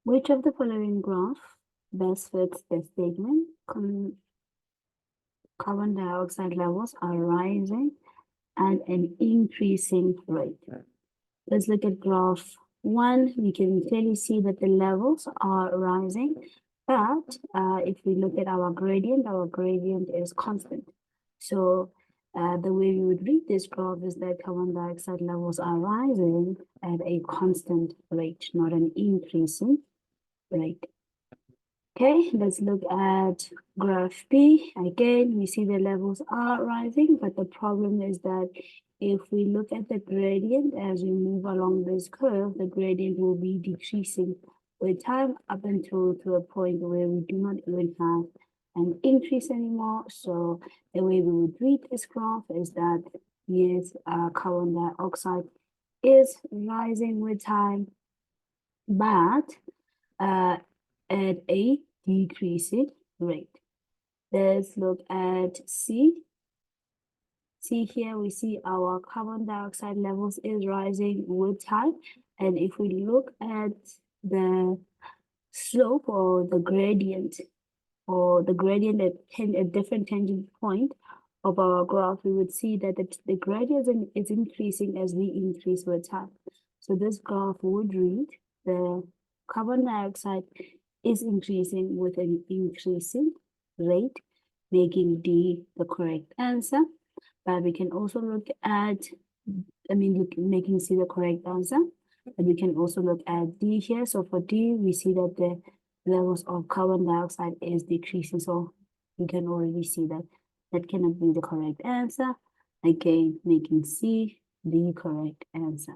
Which of the following graph best fits the statement? Carbon dioxide levels are rising at an increasing rate. Let's look at graph 1. We can clearly see that the levels are rising, but if we look at our gradient is constant. So the way we would read this graph is that carbon dioxide levels are rising at a constant rate, not an increasing rate. Okay, let's look at graph B. Again, we see the levels are rising, but the problem is that if we look at the gradient as we move along this curve, the gradient will be decreasing with time up until to a point where we do not even have an increase anymore. So the way we would read this graph is that yes, carbon dioxide is rising with time, but at a decreasing rate. Let's look at C. See here, we see our carbon dioxide levels is rising with time. And if we look at the slope or the gradient at a different tangent point of our graph, we would see that the gradient is increasing as we increase with time. So this graph would read the carbon dioxide is increasing with an increasing rate, making D the correct answer. But we can also look at, making C the correct answer. And we can also look at D here. So for D, we see that the levels of carbon dioxide is decreasing. So we can already see that that cannot be the correct answer. Again, making C the correct answer.